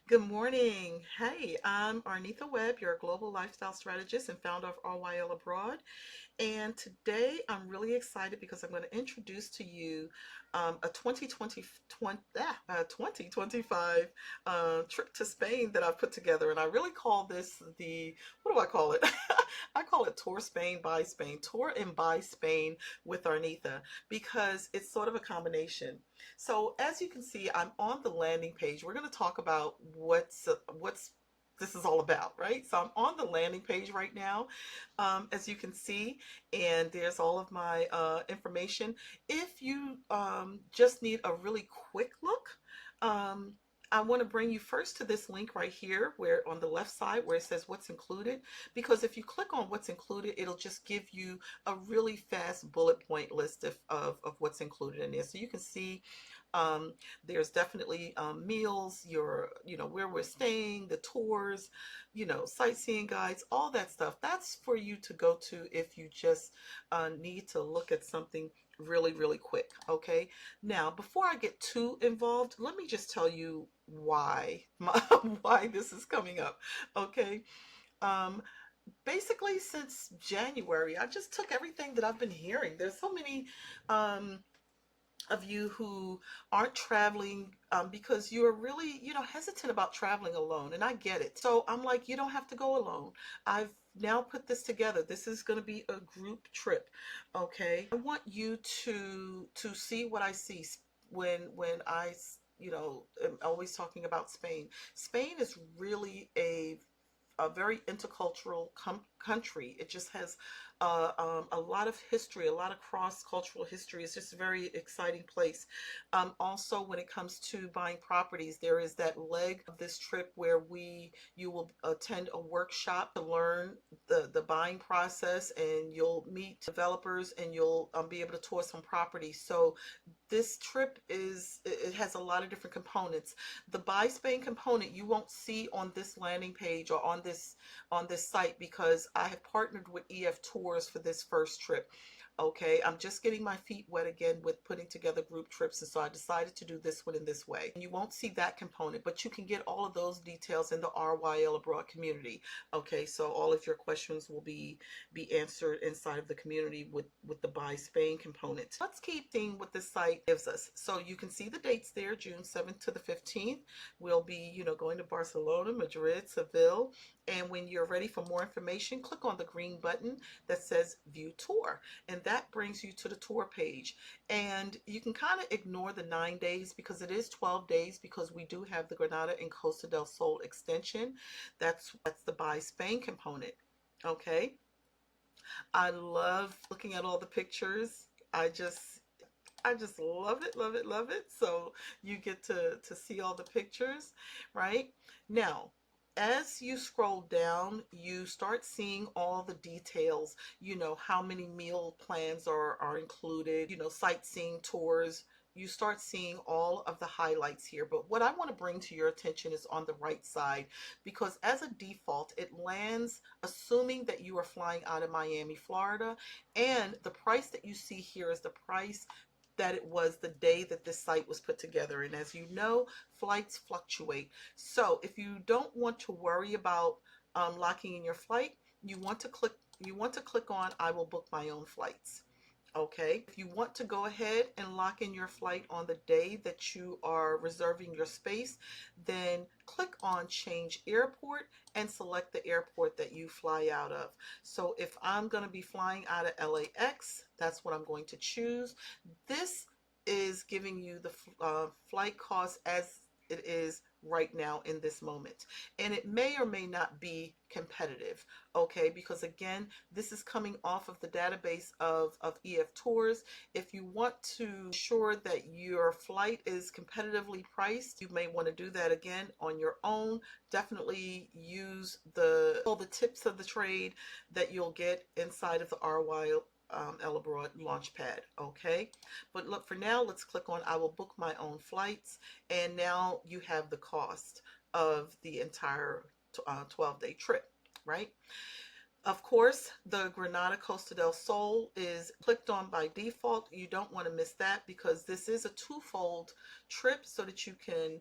Good morning. Hey, I'm Arnitha Webb, your global lifestyle strategist and founder of RYL Abroad. And today I'm really excited because I'm going to introduce to you a 2025 trip to Spain that I've put together. And I really call this what do I call it? I call it Tour Spain by Spain, Tour and by Spain with Arnitha, because it's sort of a combination. So as you can see, I'm on the landing page. We're going to talk about what's this is all about, right? So I'm on the landing page right now, as you can see, and there's all of my information. If you just need a really quick look, um, I want to bring you first to this link right here, where on the left side where it says what's included, because if you click on what's included, it'll just give you a really fast bullet point list of what's included in there. So you can see um, there's definitely meals, where we're staying, the tours, sightseeing guides, all that stuff. That's for you to go to if you just need to look at something really, really quick. Okay. Now, before I get too involved, let me just tell you why this is coming up. Okay. Um, Basically, since January, I just took everything that I've been hearing. There's so many um, of you who aren't traveling because you're really, hesitant about traveling alone. And I get it. So I'm like, you don't have to go alone. I've now put this together. This is going to be a group trip. Okay. I want you to see what I see when I, am always talking about Spain. Spain is really a very intercultural country. It just has a lot of history, a lot of cross-cultural history. It's just a very exciting place. Also, when it comes to buying properties, there is that leg of this trip where you will attend a workshop to learn the buying process, and you'll meet developers, and you'll be able to tour some properties. So this trip it has a lot of different components. The buy Spain component you won't see on this landing page or on this site, because I have partnered with EF Tours for this first trip. Okay, I'm just getting my feet wet again with putting together group trips, and so I decided to do this one in this way. And you won't see that component, but you can get all of those details in the RYL Abroad community. Okay, so all of your questions will be answered inside of the community with the Buy Spain component. Let's keep seeing what this site gives us. So you can see the dates there, June 7th to the 15th. We'll be, going to Barcelona, Madrid, Seville. And when you're ready for more information, click on the green button that says View Tour, and that brings you to the tour page. And you can kind of ignore the 9 days, because it is 12 days, because we do have the Granada and Costa del Sol extension. That's the Buy Spain component. Okay. I love looking at all the pictures. I just love it, love it, love it. So you get to see all the pictures, right? Now, as you scroll down, you start seeing all the details, how many meal plans are included, sightseeing tours. You start seeing all of the highlights here. But what I want to bring to your attention is on the right side, because as a default, it lands assuming that you are flying out of Miami, Florida, and the price that you see here is the price that it was the day that this site was put together. And as you know, flights fluctuate. So if you don't want to worry about locking in your flight, you want to click on I will book my own flights. Okay, if you want to go ahead and lock in your flight on the day that you are reserving your space, then click on change airport and select the airport that you fly out of. So if I'm going to be flying out of LAX, that's what I'm going to choose. This is giving you the flight cost as it is right now in this moment, and it may or may not be competitive. Okay, because again, this is coming off of the database of EF Tours. If you want to ensure that your flight is competitively priced, you may want to do that again on your own. Definitely use all the tips of the trade that you'll get inside of the RY Abroad Launchpad. Okay, but look, for now, let's click on I will book my own flights, and now you have the cost of the entire 12-day trip, right? Of course, the Granada Costa del Sol is clicked on by default. You don't want to miss that because this is a twofold trip so that you can,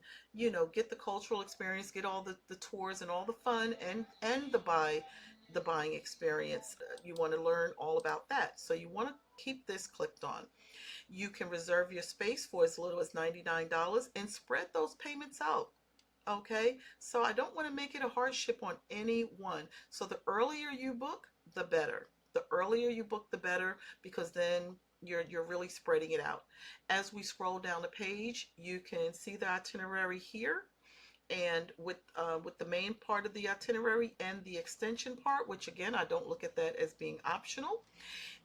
get the cultural experience, get all the tours and all the fun and the buying experience. You want to learn all about that. So you want to keep this clicked on. You can reserve your space for as little as $99 and spread those payments out. Okay, so I don't want to make it a hardship on anyone. So the earlier you book, the better. The earlier you book, the better, because then you're really spreading it out. As we scroll down the page, you can see the itinerary here, and with the main part of the itinerary and the extension part, which again I don't look at that as being optional.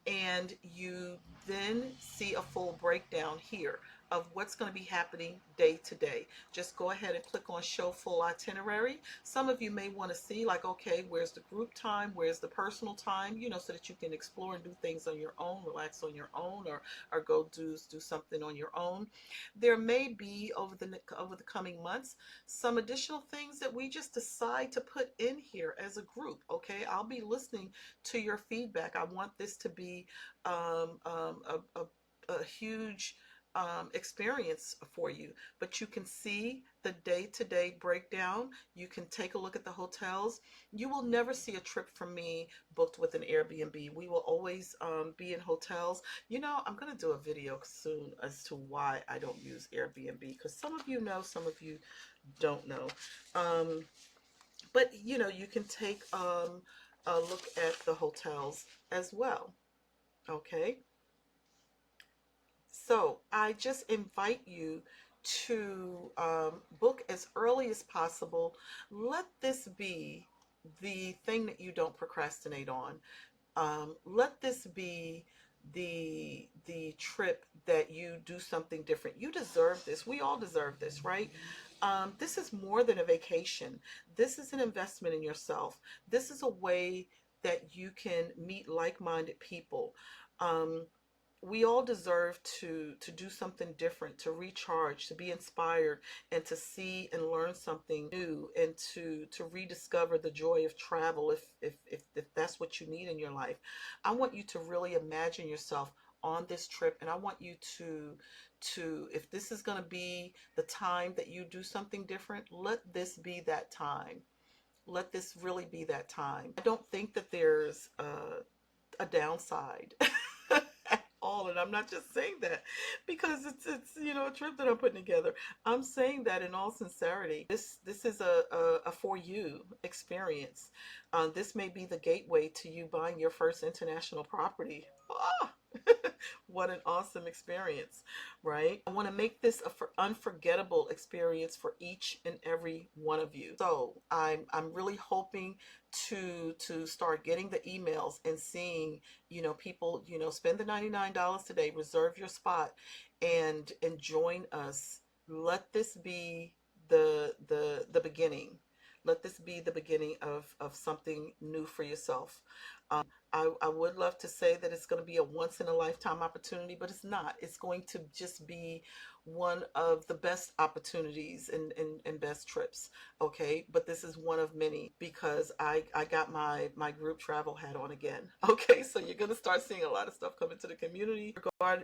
And you then see a full breakdown here of what's going to be happening day to day. Just go ahead and click on show full itinerary. Some of you may want to see like, okay, where's the group time, where's the personal time, so that you can explore and do things on your own, relax on your own, or go do something on your own. There may be over the coming months some additional things that we just decide to put in here as a group. Okay, I'll be listening to your feedback. I want this to be a huge experience for you, but you can see the day-to-day breakdown. You can take a look at the hotels. You will never see a trip from me booked with an Airbnb. We will always be in hotels. I'm going to do a video soon as to why I don't use Airbnb, because some of you know, some of you don't know. But you can take a look at the hotels as well. Okay, so I just invite you to book as early as possible. Let this be the thing that you don't procrastinate on. Let this be the trip that you do something different. You deserve this. We all deserve this, right? This is more than a vacation. This is an investment in yourself. This is a way that you can meet like-minded people. Um, we all deserve to do something different, to recharge, to be inspired, and to see and learn something new, and to rediscover the joy of travel if that's what you need in your life. I want you to really imagine yourself on this trip, and I want you to if this is going to be the time that you do something different, let this be that time. Let this really be that time. I don't think that there's a downside at all, and I'm not just saying that because it's a trip that I'm putting together. I'm saying that in all sincerity. This is a for you experience. This may be the gateway to you buying your first international property. Ah! What an awesome experience, right? I want to make this a unforgettable experience for each and every one of you. So I'm really hoping to start getting the emails and seeing, people, spend the $99 today, reserve your spot, and join us. Let this be the beginning. Let this be the beginning of something new for yourself. I would love to say that it's going to be a once in a lifetime opportunity, but it's not. It's going to just be one of the best opportunities and best trips. Okay, but this is one of many because I got my group travel hat on again. Okay, so you're going to start seeing a lot of stuff come into the community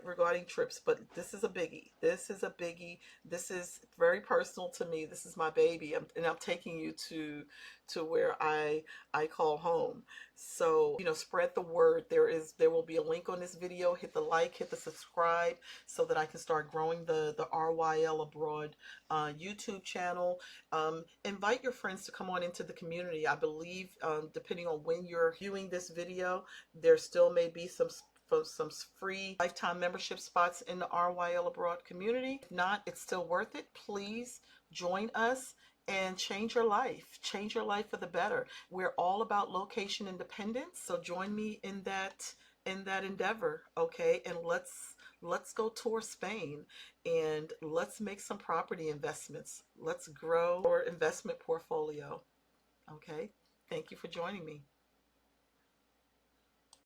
regarding trips, but this is a biggie. This is a biggie. This is very personal to me. This is my baby, and I'm taking you to where I call home. So, spread the word. There will be a link on this video. Hit the like, hit the subscribe so that I can start growing the RYL Abroad YouTube channel. Invite your friends to come on into the community. I believe, depending on when you're viewing this video, there still may be some free lifetime membership spots in the RYL Abroad community. If not, it's still worth it. Please join us and change your life. Change your life for the better. We're all about location independence, so join me in that endeavor, okay? And let's go tour Spain, and let's make some property investments. Let's grow our investment portfolio. Okay? Thank you for joining me.